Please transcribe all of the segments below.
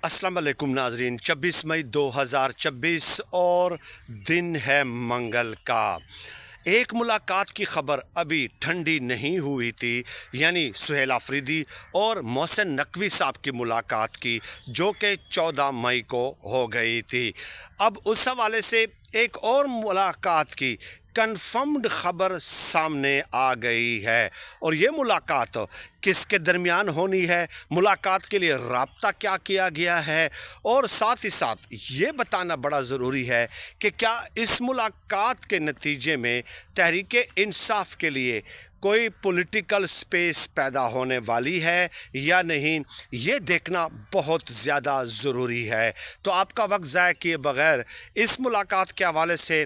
अस्सलाम वालेकुम नाजरीन। 26 मई 2026 और दिन है मंगल का। एक मुलाकात की ख़बर अभी ठंडी नहीं हुई थी, यानी सुहेल आफरीदी और मोहसिन नकवी साहब की मुलाकात की, जो कि 14 मई को हो गई थी। अब उस हवाले से एक और मुलाकात की कन्फर्म्ड ख़बर सामने आ गई है, और ये मुलाकात किसके दरमियान होनी है, मुलाकात के लिए राब्ता क्या किया गया है, और साथ ही साथ ये बताना बड़ा ज़रूरी है कि क्या इस मुलाकात के नतीजे में तहरीक इंसाफ के लिए कोई पॉलिटिकल स्पेस पैदा होने वाली है या नहीं, ये देखना बहुत ज़्यादा ज़रूरी है। तो आपका वक्त ज़ाया किए बग़ैर इस मुलाकात के हवाले से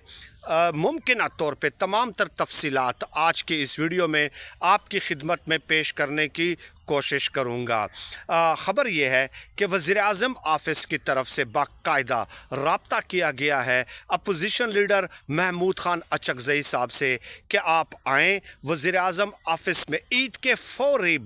मुमकिन तौर पे तमाम तर तफसीलात आज की इस वीडियो में आपकी खिदमत में पेश करने की कोशिश करूँगा। ख़बर यह है कि वज़ीर-ए-आज़म ऑफ़िस की तरफ से बाकायदा राब्ता किया गया है अपोजिशन लीडर महमूद खान अचकज़ई साहब से कि आप आएँ वज़ीर-ए-आज़म ऑफ़िस में ईद के फ़ौरी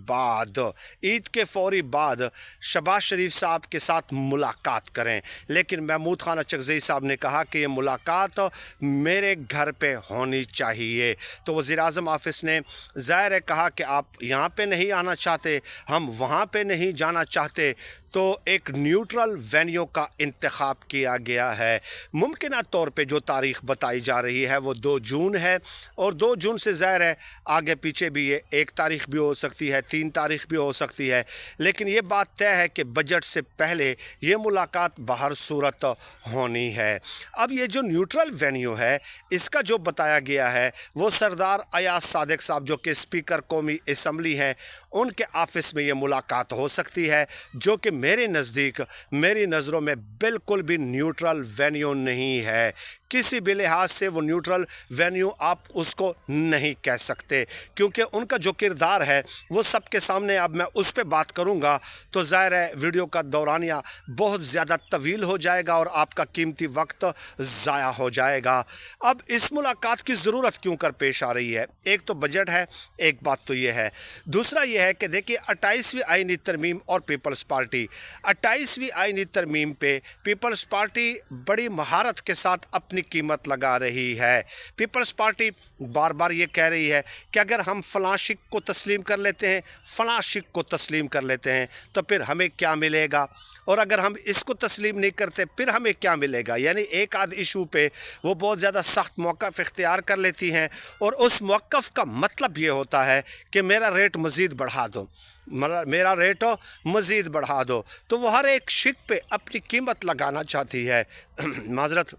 बाद शहबाज शरीफ साहब के साथ मुलाकात करें। लेकिन महमूद खान अचकज़ई साहब ने कहा कि ये मुलाकात मेरे घर पे होनी चाहिए। तो वज़ीर-ए-आज़म ऑफ़िस ने ज़ाहिर है कहा कि आप यहाँ पे नहीं आना चाहते, हम वहाँ पे नहीं जाना चाहते, तो एक न्यूट्रल वेन्यू का इंतखाब किया गया है। मुमकिन तौर पे जो तारीख़ बताई जा रही है वो 2 जून है, और 2 जून से ज़ाहिर है आगे पीछे भी ये 1 तारीख़ भी हो सकती है, 3 तारीख़ भी हो सकती है। लेकिन ये बात तय है कि बजट से पहले ये मुलाकात बहर सूरत होनी है। अब ये जो न्यूट्रल वेन्यू है, इसका जो बताया गया है वो सरदार अयाज सादिक साहब, जो कि स्पीकर कौमी असम्बली हैं, उनके ऑफ़िस में ये मुलाकात हो सकती है, जो कि मेरे नज़दीक, मेरी नज़रों में बिल्कुल भी न्यूट्रल वेन्यू नहीं है। किसी भी लिहाज से वो न्यूट्रल वेन्यू आप उसको नहीं कह सकते, क्योंकि उनका जो किरदार है वो सबके सामने, अब मैं उस पर बात करूँगा तो ज़ाहिर है वीडियो का दौरानिया बहुत ज़्यादा तवील हो जाएगा और आपका कीमती वक्त ज़ाया हो जाएगा। अब इस मुलाकात की ज़रूरत क्यों कर पेश आ रही है? एक तो बजट है, एक बात तो ये है। दूसरा ये है कि देखिए 28वीं आईनी तरमीम और पीपल्स पार्टी, 28वीं आईनी तरमीम पे पीपल्स पार्टी बड़ी महारत के साथ अपनी कीमत लगा रही है। पीपल्स पार्टी बार बार ये कह रही है कि अगर हम फलां शिक को तस्लीम कर लेते हैं, फलां शिक को तस्लीम कर लेते हैं, तो फिर हमें क्या मिलेगा, और अगर हम इसको तस्लीम नहीं करते फिर हमें क्या मिलेगा। यानी एक आध इशू पे वो बहुत ज़्यादा सख्त मौक़िफ़ इख्तियार कर लेती हैं, और उस मौक़िफ़ का मतलब ये होता है कि मेरा रेट मज़ीद बढ़ा दो, मेरा रेट मज़ीद बढ़ा दो। तो वो हर एक शिक पे अपनी कीमत लगाना चाहती है। माज़रत,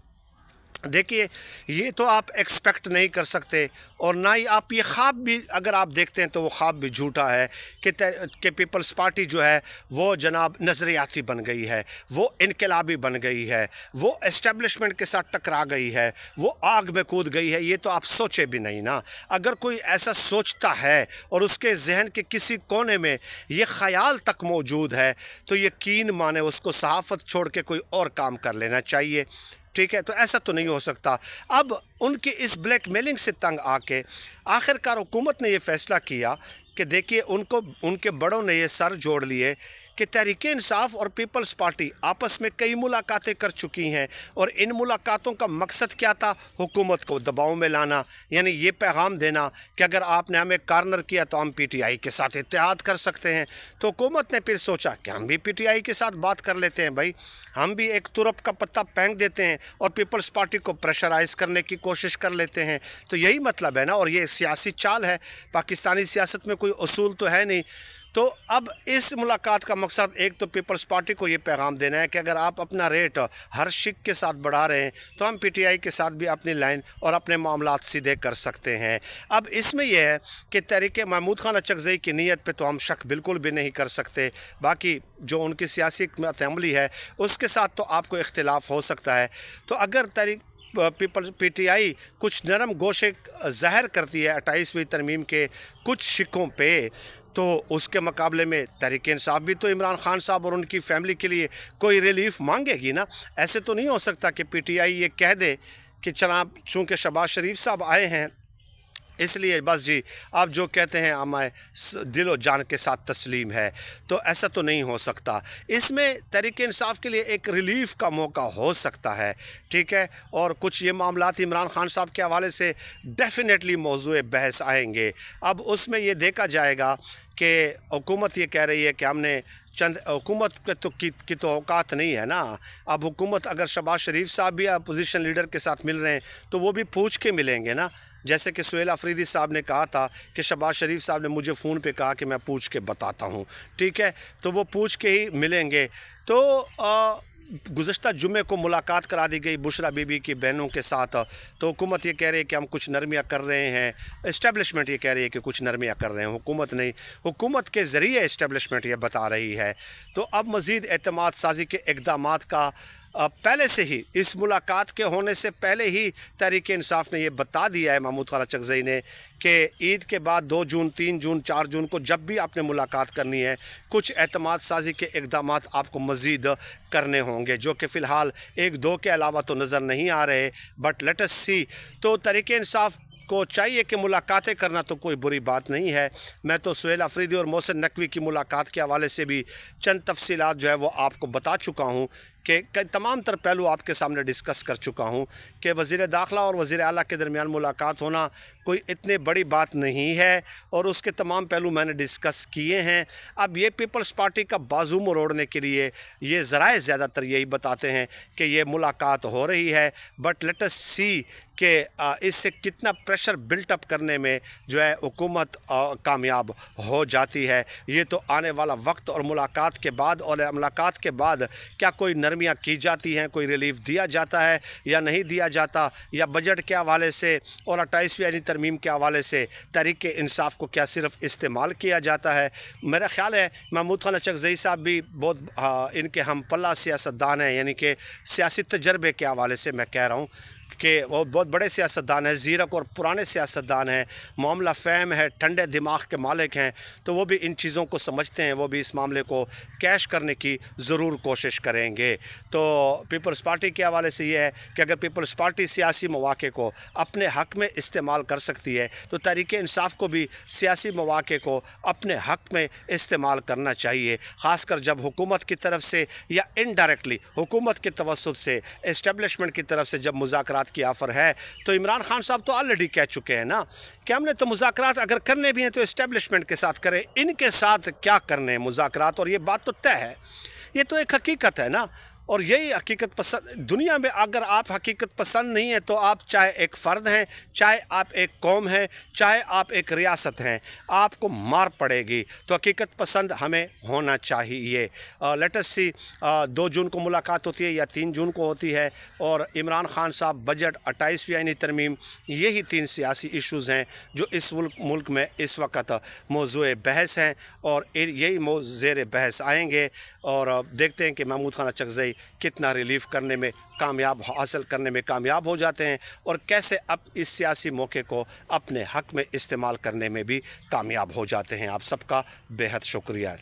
देखिए ये तो आप एक्सपेक्ट नहीं कर सकते, और ना ही आप ये ख्वाब भी अगर आप देखते हैं तो वो ख्वाब भी झूठा है कि पीपल्स पार्टी जो है वो जनाब नज़रियाती बन गई है, वो इनकलाबी बन गई है, वो एस्टेब्लिशमेंट के साथ टकरा गई है, वो आग में कूद गई है। ये तो आप सोचे भी नहीं ना। अगर कोई ऐसा सोचता है और उसके जहन के किसी कोने में ये ख़याल तक मौजूद है, तो यकीन माने उसको सहाफ़त छोड़ के कोई और काम कर लेना चाहिए। ठीक है, तो ऐसा तो नहीं हो सकता। अब उनकी इस ब्लैकमेलिंग से तंग आके आखिरकार हुकूमत ने ये फ़ैसला किया कि देखिए उनको, उनके बड़ों ने ये सर जोड़ लिए कि तहरीक इंसाफ और पीपल्स पार्टी आपस में कई मुलाकातें कर चुकी हैं, और इन मुलाकातों का मकसद क्या था? हुकूमत को दबाव में लाना, यानी ये पैगाम देना कि अगर आपने हमें कॉर्नर किया तो हम पीटीआई के साथ इत्तेहाद कर सकते हैं। तो हुकूमत ने फिर सोचा कि हम भी पीटीआई के साथ बात कर लेते हैं भाई, हम भी एक तुरप का पत्ता फेंक देते हैं और पीपल्स पार्टी को प्रेशराइज़ करने की कोशिश कर लेते हैं। तो यही मतलब है ना, और ये सियासी चाल है। पाकिस्तानी सियासत में कोई उसूल तो है नहीं। तो अब इस मुलाकात का मकसद एक तो पीपल्स पार्टी को ये पैगाम देना है कि अगर आप अपना रेट हर शिक के साथ बढ़ा रहे हैं तो हम पीटीआई के साथ भी अपनी लाइन और अपने मामलात सीधे कर सकते हैं। अब इसमें यह है कि तहरीक महमूद खान अचकज़ई की नीयत पे तो हम शक बिल्कुल भी नहीं कर सकते। बाकी जो उनकी सियासी अमली है उसके साथ तो आपको इख्तिलाफ हो सकता है। तो अगर पीटीआई कुछ नरम गोशे ज़ाहिर करती है 28वीं तरमीम के कुछ शिकों पे, तो उसके मुकाबले में तहरीक इंसाफ भी तो इमरान खान साहब और उनकी फ़ैमिली के लिए कोई रिलीफ मांगेगी ना। ऐसे तो नहीं हो सकता कि पीटीआई ये कह दे कि जनाब चूँकि शहबाज शरीफ साहब आए हैं इसलिए बस जी आप जो कहते हैं हमें दिलो जान के साथ तस्लीम है, तो ऐसा तो नहीं हो सकता। इसमें तहरीक इंसाफ के लिए एक रिलीफ का मौका हो सकता है, ठीक है। और कुछ ये मामलात इमरान खान साहब के हवाले से डेफिनेटली मौजूए बहस आएंगे। अब उसमें ये देखा जाएगा कि हुकूमत ये कह रही है कि हमने चंद हुकूमत की तो औकात नहीं है ना। अब हुकूमत अगर शहबाज शरीफ साहब भी अपोजिशन लीडर के साथ मिल रहे हैं तो वो भी पूछ के मिलेंगे ना। जैसे कि सुहेल अफरीदी साहब ने कहा था कि शहबाज शरीफ साहब ने मुझे फ़ोन पे कहा कि मैं पूछ के बताता हूँ, ठीक है। तो वो पूछ के ही मिलेंगे। तो गुज़श्ता जुमे को मुलाकात करा दी गई बुशरा बीबी की बहनों के साथ। तो हुकूमत ये कह रही है कि हम कुछ नरमियाँ कर रहे हैं, इस्टेब्लिशमेंट ये कह रही है कि कुछ नरमियाँ कर रहे हैं, हुकूमत नहीं, हुकूमत के ज़रिए इस्टेब्लिशमेंट ये बता रही है। तो अब मज़ीद एतमाद साजी के इक़दामात का पहले से ही, इस मुलाकात के होने से पहले ही तहरीक इंसाफ ने ये बता दिया है, महमूद खान चकज़ई ने, कि ईद के बाद 2 जून 3 जून 4 जून को जब भी आपने मुलाकात करनी है कुछ एतमाद साजी के इक़दामात आपको मज़ीद करने होंगे, जो कि फ़िलहाल 1-2 के अलावा तो नज़र नहीं आ रहे। बट लेट अस सी। तो तहरीक इंसाफ को चाहिए कि मुलाकातें करना तो कोई बुरी बात नहीं है। मैं तो सुहेल अफरीदी और मोहसिन नकवी की मुलाकात के हवाले से भी चंद तफसीलात जो है वो आपको बता चुका हूँ कि तमाम तर पहलू आपके सामने डिस्कस कर चुका हूँ कि वज़ीर दाखिला और वज़ीर आला के दरमियान मुलाकात होना कोई इतनी बड़ी बात नहीं है, और उसके तमाम पहलू मैंने डिस्कस किए हैं। अब ये पीपल्स पार्टी का बाजू मरोड़ने के लिए ये ज़राए ज़्यादातर यही बताते हैं कि ये मुलाकात हो रही है। बट लेट अस सी कि इससे कितना प्रेशर बिल्टअप करने में जो है हुकूमत कामयाब हो जाती है। ये तो आने वाला वक्त और मुलाकात के बाद, और मुलाकात के बाद क्या कोई नरमियाँ की जाती हैं, कोई रिलीफ दिया जाता है या नहीं दिया जाता, या बजट के हवाले से और 28वीं यानी तरमीम के हवाले से तहरीक इंसाफ को क्या सिर्फ इस्तेमाल किया जाता है। मेरा ख़्याल है महमूद खान चकज़ई साहब भी बहुत इनके हम पल्ला सियासतदान हैं, यानी कि सियासी तजर्बे के हवाले से मैं कह रहा हूँ कि वो बहुत बड़े सियासतदान हैं, ज़ीरक और पुराने सियासतदान हैं, मामला फ़हम है, ठंडे दिमाग के मालिक हैं। तो वो भी इन चीज़ों को समझते हैं, वो भी इस मामले को कैश करने की ज़रूर कोशिश करेंगे। तो पीपल्स पार्टी के हवाले से ये है कि अगर पीपल्स पार्टी सियासी मौक़े को अपने हक़ में इस्तेमाल कर सकती है तो तहरीक इंसाफ को भी सियासी मौक़े को अपने हक़ में इस्तेमाल करना चाहिए, ख़ासकर जब हुकूमत की तरफ से या इनडायरेक्टली हुकूमत के तवस्सुत से इस्टेब्लिशमेंट की तरफ से जब मुज़ाकरात की ऑफ़र है। तो इमरान खान साहब तो ऑलरेडी कह चुके हैं ना कि हमने तो मुज़ाकरात अगर करने भी हैं तो इस्टेब्लिशमेंट के साथ करें, इनके साथ क्या करने हैं मुज़ाकरात। और ये बात तो तय है, ये तो एक हकीकत है ना। और यही हकीकत पसंद दुनिया में, अगर आप हकीकत पसंद नहीं है तो आप चाहे एक फ़र्द हैं, चाहे आप एक कौम हैं, चाहे आप एक रियासत हैं, आपको मार पड़ेगी। तो हकीकत पसंद हमें होना चाहिए। लेट अस सी 2 जून को मुलाकात होती है या 3 जून को होती है, और इमरान खान साहब, बजट, 28वीं आईनी तरमीम, यही 3 सियासी इश्यूज़ हैं जो इस मुल्क में इस वक्त मौज़ूए बहस हैं, और यही ज़ेर बहस आएंगे। और देखते हैं कि महमूद खान चकज़ई कितना रिलीफ करने में कामयाब, हासिल करने में कामयाब हो जाते हैं, और कैसे अब इस सियासी मौके को अपने हक़ में इस्तेमाल करने में भी कामयाब हो जाते हैं। आप सबका बेहद शुक्रिया।